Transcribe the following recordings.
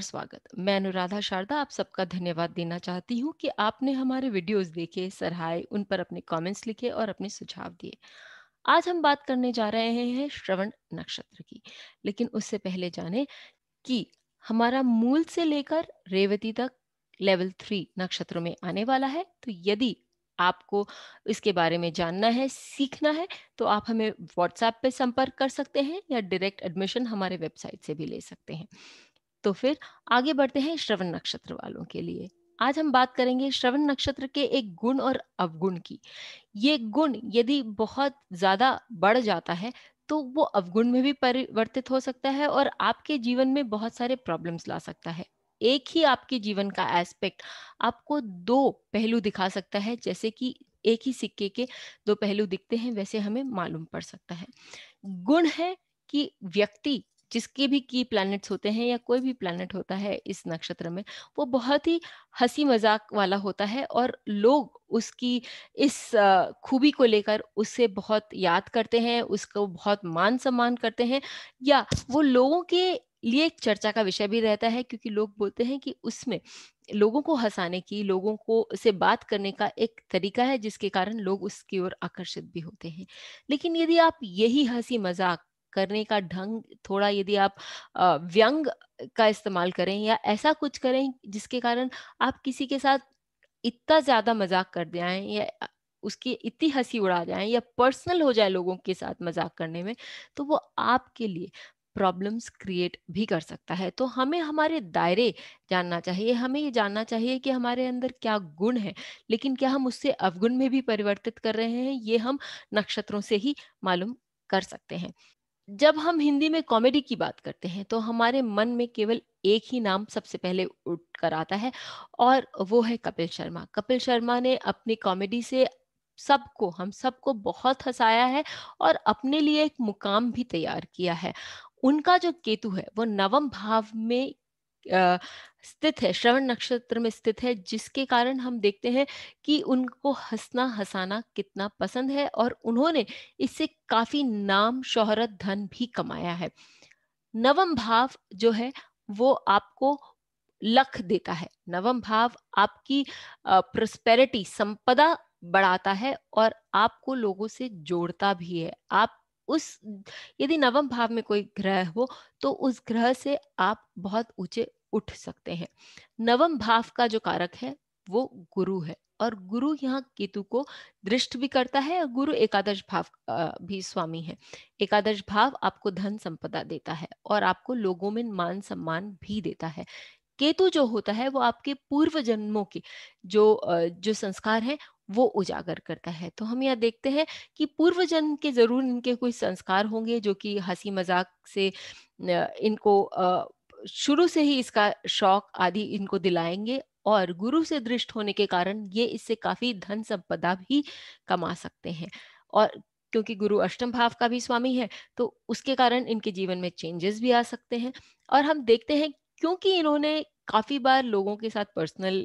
स्वागत। मैं अनुराधा शारदा आप सबका धन्यवाद देना चाहती हूँ कि आपने हमारे वीडियोस देखे, सराहे, उन पर अपने कमेंट्स लिखे और अपने सुझाव दिए। आज हम बात करने जा रहे हैं श्रवण नक्षत्र की। लेकिन उससे पहले जानें कि हमारा मूल से लेकर रेवती तक लेवल 3 नक्षत्रों में आने वाला है। तो यदि आपको इसके बारे में जानना है, सीखना है, तो आप हमें व्हाट्सएप पे संपर्क कर सकते हैं या डायरेक्ट एडमिशन हमारे वेबसाइट से भी ले सकते हैं। तो फिर आगे बढ़ते हैं श्रवण नक्षत्र वालों के लिए। आज हम बात करेंगे श्रवण नक्षत्र के एक गुण और अवगुण की। ये गुण यदि बहुत ज़्यादा बढ़ जाता है, तो वो अवगुण में भी परिवर्तित हो सकता है और आपके जीवन में बहुत सारे प्रॉब्लम्स ला सकता है। एक ही आपके जीवन का एस्पेक्ट आपको 2 पहलू दिखा सकता है, जैसे कि एक ही सिक्के के 2 पहलू दिखते हैं, वैसे हमें मालूम पड़ सकता है। गुण है कि व्यक्ति जिसके भी की प्लैनेट्स होते हैं या कोई भी प्लैनेट होता है इस नक्षत्र में, वो बहुत ही हंसी मजाक वाला होता है और लोग उसकी इस खूबी को लेकर उससे बहुत याद करते हैं, उसको बहुत मान सम्मान करते हैं, या वो लोगों के लिए एक चर्चा का विषय भी रहता है, क्योंकि लोग बोलते हैं कि उसमें लोगों को हंसाने की, लोगों को से बात करने का एक तरीका है, जिसके कारण लोग उसकी ओर आकर्षित भी होते हैं। लेकिन यदि आप यही हंसी मजाक करने का ढंग थोड़ा, यदि आप व्यंग का इस्तेमाल करें या ऐसा कुछ करें जिसके कारण आप किसी के साथ इतना ज़्यादा मज़ाक कर जाएँ या उसकी इतनी हँसी उड़ा जाएँ या पर्सनल हो जाए लोगों के साथ मज़ाक करने में, तो वो आपके लिए प्रॉब्लम्स क्रिएट भी कर सकता है। तो हमें हमारे दायरे जानना चाहिए, हमें ये जानना चाहिए कि हमारे अंदर क्या गुण है, लेकिन क्या हम उससे अवगुण में भी परिवर्तित कर रहे हैं, ये हम नक्षत्रों से ही मालूम कर सकते हैं। जब हम हिंदी में कॉमेडी की बात करते हैं, तो हमारे मन में केवल एक ही नाम सबसे पहले उठ कर आता है और वो है कपिल शर्मा। कपिल शर्मा ने अपनी कॉमेडी से सबको, हम सबको बहुत हँसाया है और अपने लिए एक मुकाम भी तैयार किया है। उनका जो केतु है, वो नवम भाव में अ, स्थित है, श्रवण नक्षत्र में स्थित है, जिसके कारण हम देखते हैं कि उनको हँसना-हँसाना कितना पसंद है और उन्होंने इससे काफ़ी नाम, शोहरत, धन भी कमाया है। नवम भाव जो है वो आपको लक देता है। नवम भाव आपकी प्रोस्पेरिटी, संपदा बढ़ाता है और आपको लोगों से जोड़ता भी है। आप उस यदि नवम भाव में कोई ग्रह हो, तो उस ग्रह से आप बहुत ऊंचे उठ सकते हैं। नवम भाव का जो कारक है वो गुरु है और गुरु यहाँ केतु को दृष्ट भी करता है और गुरु एकादश भाव भी स्वामी है। एकादश भाव आपको धन संपदा देता है और आपको लोगों में मान सम्मान भी देता है। केतु जो होता है वो आपके पूर्व जन्मों के जो संस्कार हैं वो उजागर करता है। तो हम यहाँ देखते हैं कि पूर्व जन्म के जरूर इनके कोई संस्कार होंगे जो कि हंसी मजाक से इनको शुरू से ही इसका शौक आदि इनको दिलाएंगे और गुरु से दृष्ट होने के कारण ये इससे काफी धन संपदा भी कमा सकते हैं। और क्योंकि गुरु अष्टम भाव का भी स्वामी है, तो उसके कारण इनके जीवन में चेंजेस भी आ सकते हैं। और हम देखते हैं, क्योंकि इन्होंने काफ़ी बार लोगों के साथ पर्सनल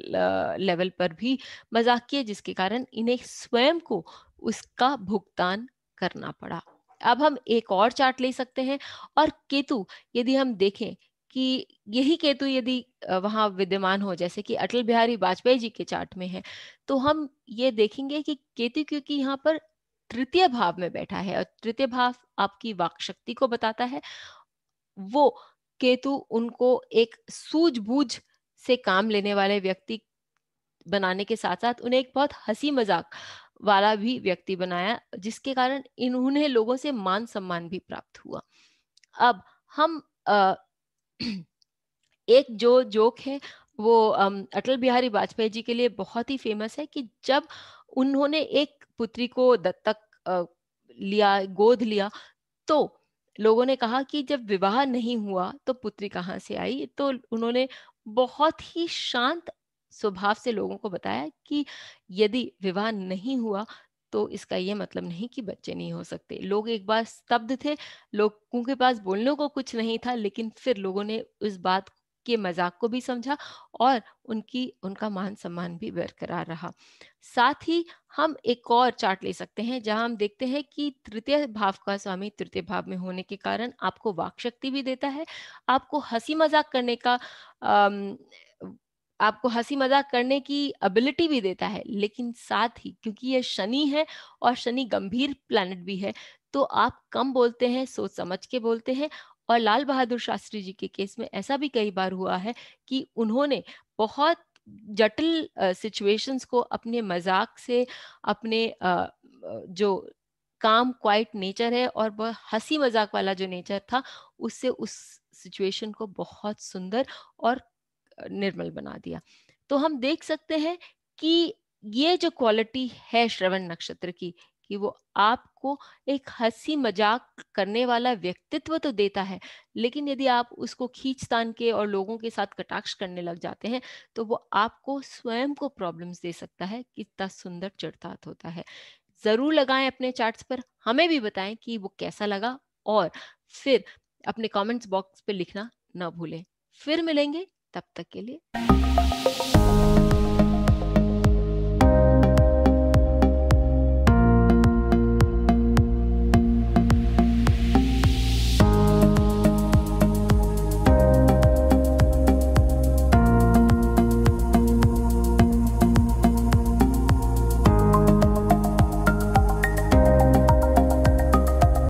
लेवल पर भी मज़ाक किए, जिसके कारण इन्हें स्वयं को उसका भुगतान करना पड़ा। अब हम एक और चार्ट ले सकते हैं और केतु, यदि हम देखें कि यही केतु यदि वहाँ विद्यमान हो, जैसे कि अटल बिहारी वाजपेयी जी के चार्ट में है, तो हम ये देखेंगे कि केतु, क्योंकि यहाँ पर तृतीय भाव में बैठा है और तृतीय भाव आपकी वाक शक्ति को बताता है, वो केतु उनको एक सूझबूझ से काम लेने वाले व्यक्ति बनाने के साथ साथ उन्हें एक बहुत हंसी मजाक वाला भी व्यक्ति बनाया, जिसके कारण इन्होंने लोगों से मान सम्मान भी प्राप्त हुआ। अब हम एक जो जोक है वो अटल बिहारी वाजपेयी जी के लिए बहुत ही फेमस है कि जब उन्होंने एक पुत्री को दत्तक लिया, गोद लिया, तो लोगों ने कहा कि जब विवाह नहीं हुआ तो पुत्री कहाँ से आई? तो उन्होंने बहुत ही शांत स्वभाव से लोगों को बताया कि यदि विवाह नहीं हुआ तो इसका ये मतलब नहीं कि बच्चे नहीं हो सकते। लोग एक बार स्तब्ध थे, लोगों के पास बोलने को कुछ नहीं था, लेकिन फिर लोगों ने उस बात के मज़ाक को भी समझा और उनका मान-सम्मान भी बरकरार रहा। साथ ही हम एक और चार्ट ले सकते हैं जहाँ हम देखते हैं कि तृतीय भाव का स्वामी तृतीय भाव में होने के कारण आपको वाक शक्ति भी देता है, आपको हँसी-मज़ाक करने का अम, आपको हँसी-मज़ाक करने की एबिलिटी भी देता है, लेकिन साथ ही क्योंकि ये शनि है और शनि गंभीर प्लैनेट भी है, तो आप कम बोलते हैं, सोच समझ के बोलते हैं और लाल बहादुर शास्त्री जी के केस में ऐसा भी कई बार हुआ है कि उन्होंने बहुत जटिल सिचुएशंस को अपने मज़ाक से, अपने जो काम क्वाइट नेचर है और वह हँसी-मज़ाक वाला जो नेचर था, उससे उस सिचुएशन को बहुत सुंदर और निर्मल बना दिया। तो हम देख सकते हैं कि ये जो क्वालिटी है श्रवण नक्षत्र की, कि वो आपको एक हँसी मज़ाक करने वाला व्यक्तित्व तो देता है, लेकिन यदि आप उसको खींच-तान के और लोगों के साथ कटाक्ष करने लग जाते हैं, तो वो आपको स्वयं को प्रॉब्लम्स दे सकता है, कितना सुंदर चरितार्थ होता है। ज़रूर लगाएँ अपने चार्ट्स पर, हमें भी बताएँ कि वो कैसा लगा और फिर अपने कमेंट्स बॉक्स पे लिखना ना भूलें। फिर मिलेंगे, तब तक के लिए